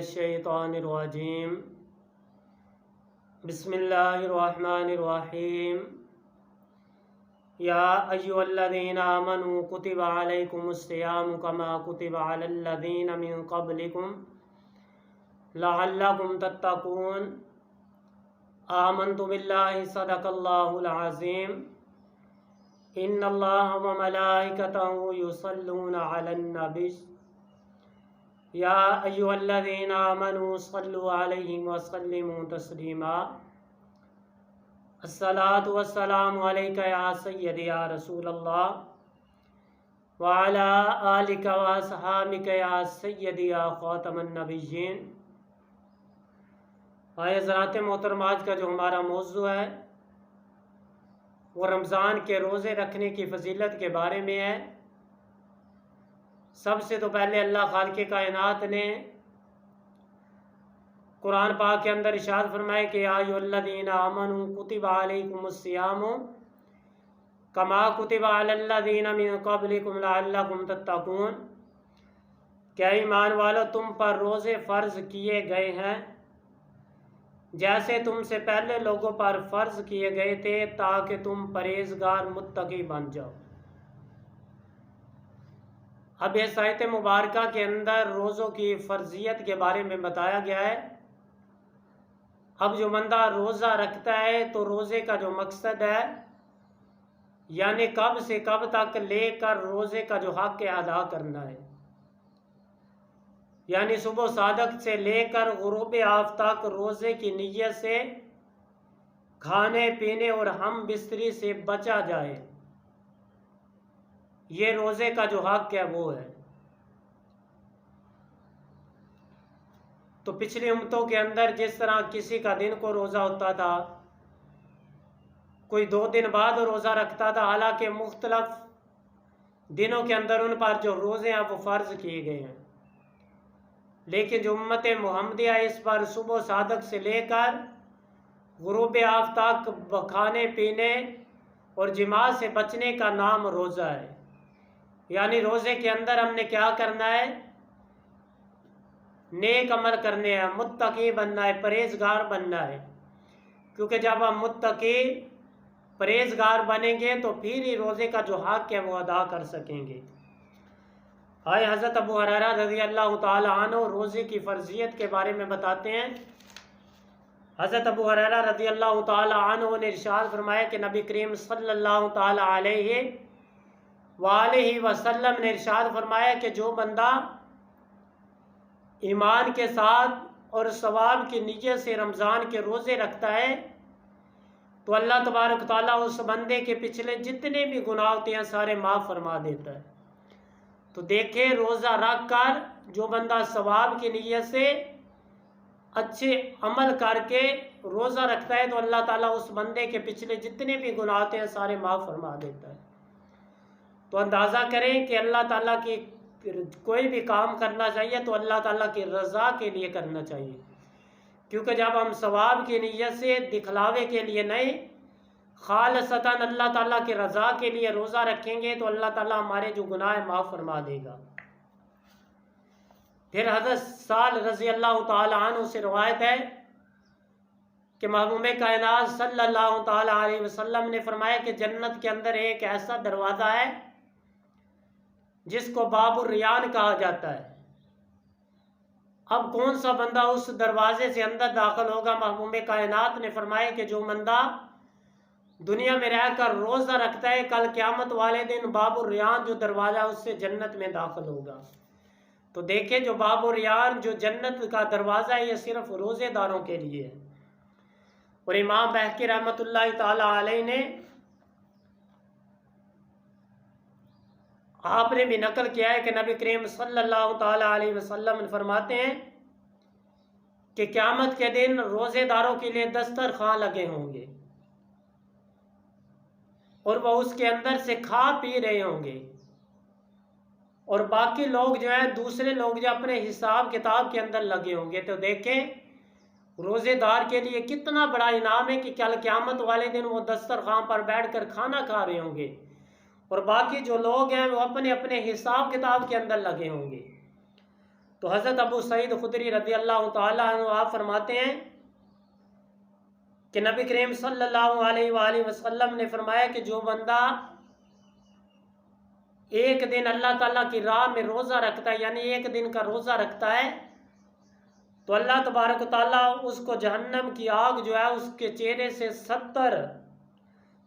मिनश्शैतानिर्रजीम बिस्मिल्लाहिर्रहमानिर्रहीम या अय्युहल्लज़ीना आमनू कुतिबा अलैकुमुस्सियामु कमा कुतिबा अलल्लज़ीना मिन क़ब्लिकुम लअल्लकुम तत्तकून आमन्तु बिल्लाहि सदक़ल्लाहुल अज़ीम इन्नल्लाहा व मलाइकतहु युसल्लूना अलन नबी या अय्युहल्लज़ीना आमनू सल्लु अलैहि व सल्लिमू तस्लीमा अस्सलातु वस्सलामु अलैका या सय्यदी या रसूलल्लाह व अला आलिका व अस्हाबिका या सय्यदी या ख़ातमन नबिय्यीन। आए हज़रात मोहतरम, आज का जो हमारा मौजू है वो रमज़ान के रोज़े रखने की फ़जीलत के बारे में है। सबसे तो पहले अल्लाह खालिक़े कायनात ने कुरान पाक के अंदर इरशाद फरमाए कि या अय्युहल्लज़ीना आमनू कुतिबा अलैकुमुस्सियामु कमा कुतिबा अलल्लज़ीना मिन क़ब्लिकुम लअल्लकुम तत्तकून। क्या ईमान वालों, तुम पर रोज़े फ़र्ज़ किए गए हैं जैसे तुमसे पहले लोगों पर फ़र्ज़ किए गए थे, ताकि तुम परहेज़गार मुत्तकी बन जाओ। अब इस आयत मुबारका के अंदर रोज़ों की फ़र्जियत के बारे में बताया गया है। अब जो बंदा रोज़ा रखता है तो रोज़े का जो मकसद है, यानी कब से कब तक लेकर रोज़े का जो हक़ अदा करना है, यानी सुबह सादक से लेकर गुरूब आफ्ताब तक रोज़े की नीयत से खाने पीने और हम बिस्तरी से बचा जाए, ये रोज़े का जो हक़ है वो है। तो पिछली उम्मतों के अंदर जिस तरह किसी का दिन को रोज़ा होता था, कोई 2 दिन बाद रोज़ा रखता था, हालांकि मुख्तलफ दिनों के अंदर उन पर जो रोज़े हैं वो फ़र्ज़ किए गए हैं, लेकिन जो उम्मत मुहम्मदिया इस पर सुबह सादक से लेकर गुरूब आफ्ताब तक खाने पीने और जिमा से बचने का नाम रोज़ा है। यानी रोज़े के अंदर हमने क्या करना है, नेक अमल करने हैं, मुत्तकी बनना है, परहेज़गार बनना है। क्योंकि जब हम मुत्तकी परहेज़गार बनेंगे तो फिर ही रोज़े का जो हक़ है वो अदा कर सकेंगे। आए हज़रत अबू हुरैरा रज़ी अल्लाह ताला अन्हु रोज़े की फ़र्ज़ियत के बारे में बताते हैं। हज़रत अबू हुरैरा रज़ी अल्लाह ताला अन्हु ने इरशाद फरमाया कि नबी करीम सल्लल्लाहु ताला अलैहि वसल्लम ने इरशाद फरमाया कि जो बंदा ईमान के साथ और सवाब की नीयत से रमज़ान के रोज़े रखता है तो अल्लाह तबारक ताला उस बंदे के पिछले जितने भी गुनाह होते हैं सारे माफ़ फरमा देता है। तो देखें, रोज़ा रख कर जो बंदा सवाब की नीयत से अच्छे अमल करके रोज़ा रखता है तो अल्लाह ताला उस बंदे के पिछले जितने भी गुनाह होते हैं सारे माफ़ फरमा देता है। तो अंदाज़ा करें कि अल्लाह ताला की कोई भी काम करना चाहिए तो अल्लाह ताला की रज़ा के लिए करना चाहिए, क्योंकि जब हम सवाब की नीयत से दिखलावे के लिए नहीं, खालिसतन अल्लाह ताला की रज़ा के लिए रोज़ा रखेंगे तो अल्लाह ताला हमारे जो गुनाह माफ़ फरमा देगा। फिर हज़रत साल रज़ी अल्लाह ताला अन्हु से रवायत है कि महबूब कायनात सल्लल्लाहु ताला अलैहि वसल्लम ने फरमाया कि जन्नत के अंदर एक ऐसा दरवाज़ा है जिसको बाबुर रियान कहा जाता है। अब कौन सा बंदा उस दरवाजे से अंदर दाखिल होगा? महबूब कायनात ने फरमाया कि जो बंदा दुनिया में रहकर रोज़ा रखता है, कल क़यामत वाले दिन बाबुर रियान जो दरवाज़ा उससे जन्नत में दाखिल होगा। तो देखें, जो बाबुर रियान जो जन्नत का दरवाज़ा है ये सिर्फ रोज़ेदारों के लिए है। और इमाम बहकी रहमतुल्लाह ताला अलैह ने आपने भी नकल किया है कि नबी करीम सल्लल्लाहु ताला अलैहि वसल्लम फरमाते हैं कि क़यामत के दिन रोज़ेदारों के लिए दस्तरखान लगे होंगे और वह उसके अंदर से खा पी रहे होंगे, और बाकी लोग जो है दूसरे लोग जो अपने हिसाब किताब के अंदर लगे होंगे। तो देखें, रोज़ेदार के लिए कितना बड़ा इनाम है कि कल क़यामत वाले दिन वो दस्तरखान पर बैठकर खाना खा रहे होंगे और बाकी जो लोग हैं वो अपने अपने हिसाब किताब के अंदर लगे होंगे। तो हज़रत अबू सईद खुदरी रज़ी अल्लाह तआला अन्हु आप फरमाते हैं कि नबी करीम सल्लल्लाहु अलैहि वसल्लम ने फरमाया कि जो बंदा एक दिन अल्लाह ताला की राह में रोज़ा रखता है, यानी एक दिन का रोज़ा रखता है, तो अल्लाह तबारक ताला उसको जहन्नम की आग जो है उसके चेहरे से 70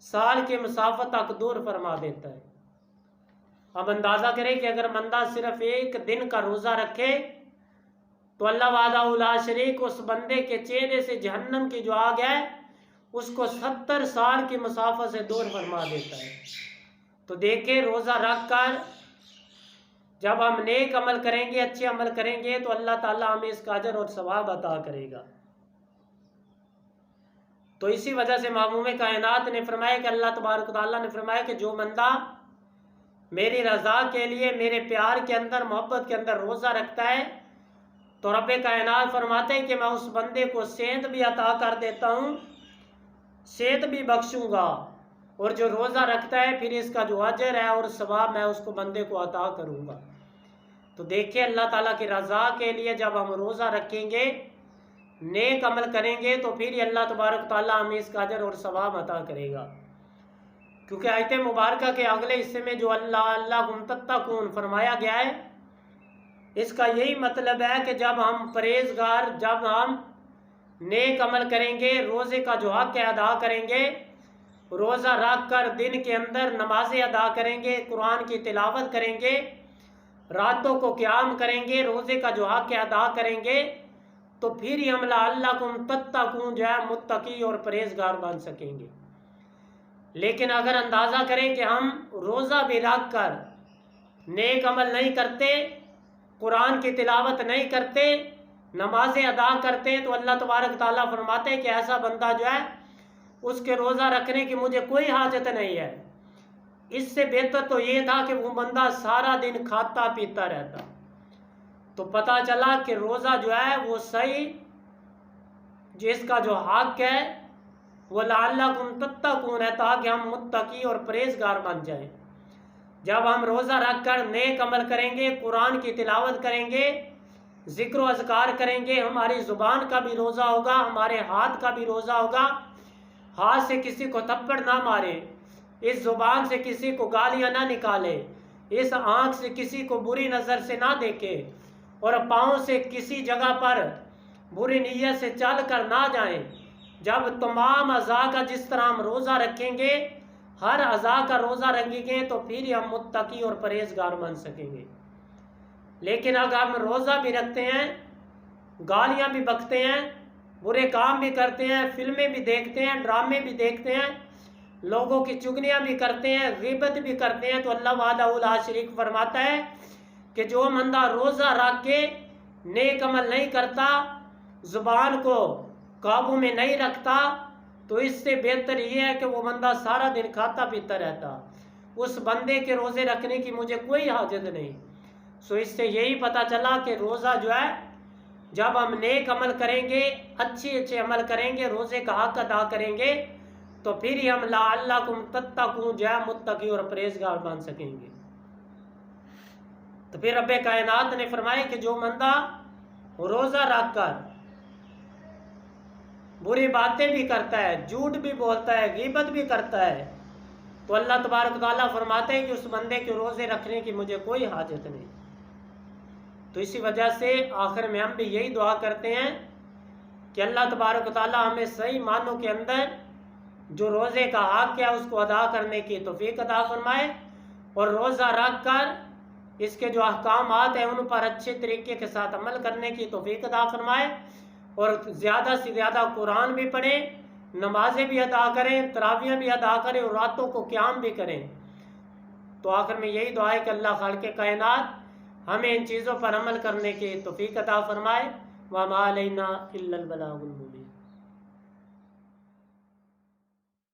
साल के मुसाफत तक दूर फरमा देता है। अब अंदाज़ा करें कि अगर बंदा सिर्फ एक दिन का रोज़ा रखे तो अल्लाह वादा शरीक उस बंदे के चेहरे से जहन्नम की जो आग है उसको 70 साल की मुसाफत से दूर फरमा देता है। तो देखें, रोज़ा रख कर जब हम नेक अमल करेंगे, अच्छे अमल करेंगे, तो अल्लाह ताला हमें इसका अजर और सवाब अता करेगा। तो इसी वजह से मामूम कायनात ने फरमाया कि अल्लाह तबारक ताला ने फरमाया कि जो बंदा मेरी रज़ा के लिए, मेरे प्यार के अंदर, मोहब्बत के अंदर रोज़ा रखता है, तो रब कायनात फरमाते हैं कि मैं उस बंदे को सेहत भी अता कर देता हूँ, सेहत भी बख्शूँगा, और जो रोज़ा रखता है फिर इसका जो अजर है और सवाब मैं उसको बंदे को अता करूँगा। तो देखिए, अल्लाह ताला की रज़ा के लिए जब हम रोज़ा रखेंगे, नेक अमल करेंगे, तो फिर अल्लाह तबारक ताला हमें इसका अजर और सवाब अता करेगा। क्योंकि आयत मुबारक के अगले हिस्से में जो अल्लाह तत्तकून फरमाया गया है, इसका यही मतलब है कि जब हम परहेजगार, जब हम नेक अमल करेंगे, रोज़े का जो हक़ है अदा करेंगे, रोज़ा रख कर दिन के अंदर नमाज़ें अदा करेंगे, कुरान की तिलावत करेंगे, रातों को क़याम करेंगे, रोज़े का जो हक़ है अदा करेंगे, तो फिर ही हम लअल्लकुम तत्तकून जो है मुत्तकी और परहेजगार बन सकेंगे। लेकिन अगर अंदाज़ा करें कि हम रोज़ा भी रख कर नेक अमल नहीं करते, कुरान की तिलावत नहीं करते, नमाज़ें अदा करते, तो अल्लाह तबारक ताला फरमाते हैं कि ऐसा बंदा जो है उसके रोज़ा रखने की मुझे कोई हाजत नहीं है। इससे बेहतर तो ये था कि वो बंदा सारा दिन खाता पीता रहता। तो पता चला कि रोज़ा जो है वो सही, जिसका जो हक़ है वो लअल्लकुम तत्तकून है, ताकि हम मुत्तकी और परहेजगार बन जाएं। जब हम रोज़ा रख कर नेक अमल करेंगे, कुरान की तिलावत करेंगे, ज़िक्र व अज़कार करेंगे, हमारी ज़ुबान का भी रोज़ा होगा, हमारे हाथ का भी रोज़ा होगा, हाथ से किसी को थप्पड़ ना मारे, इस ज़ुबान से किसी को गालियाँ ना निकाले, इस आँख से किसी को बुरी नज़र से ना देखे, और पाँव से किसी जगह पर बुरी नीयत से चल कर ना जाएं। जब तमाम अज़ा का जिस तरह हम रोज़ा रखेंगे, हर अज़ा का रोज़ा रखेंगे, तो फिर ही हम मुत्तकी और परहेजगार बन सकेंगे। लेकिन अगर हम रोज़ा भी रखते हैं, गालियाँ भी बकते हैं, बुरे काम भी करते हैं, फिल्में भी देखते हैं, ड्रामे भी देखते हैं, लोगों की चुगलियाँ भी करते हैं, ग़ीबत भी करते हैं, तो अल्लाह वादा शरीक फरमाता है कि जो बंदा रोज़ा रख के नेक अमल नहीं करता, ज़ुबान को काबू में नहीं रखता, तो इससे बेहतर ये है कि वो बंदा सारा दिन खाता पीता रहता। उस बंदे के रोज़े रखने की मुझे कोई हाजत नहीं। सो इससे यही पता चला कि रोज़ा जो है, जब हम नेक अमल करेंगे, अच्छे अमल करेंगे, रोज़े का हक़ अदा करेंगे, तो फिर ही हम लअल्लकुम तत्तकून जो है मुत्तकी और परहेजगार बन सकेंगे। तो फिर रब्बे कायनात ने फरमाया कि जो बंदा रोज़ा रख कर बुरी बातें भी करता है, झूठ भी बोलता है, ग़ीबत भी करता है, तो अल्लाह तबारक ताला फरमाते हैं कि उस बंदे के रोज़े रखने की मुझे कोई हाजत नहीं। तो इसी वजह से आखिर में हम भी यही दुआ करते हैं कि अल्लाह तबारक ताला हमें सही मानों के अंदर जो रोज़े का हक़ है उसको अदा करने की तौफ़ीक अता फरमाए, और रोज़ा रख कर इसके जो अहकामात हैं उन पर अच्छे तरीके के साथ अमल करने की तौफ़ीक अता फरमाए, और ज़्यादा से ज़्यादा कुरान भी पढ़ें, नमाज़ें भी अदा करें, तरावियाँ भी अदा करें, और रातों को क़याम भी करें। तो आखिर में यही दुआ है कि अल्लाह खालिक़े कायनात हमें इन चीज़ों पर अमल करने की तौफ़ीक अता फरमाए। व मा अलैना इल्लल बलागुल मुबीन।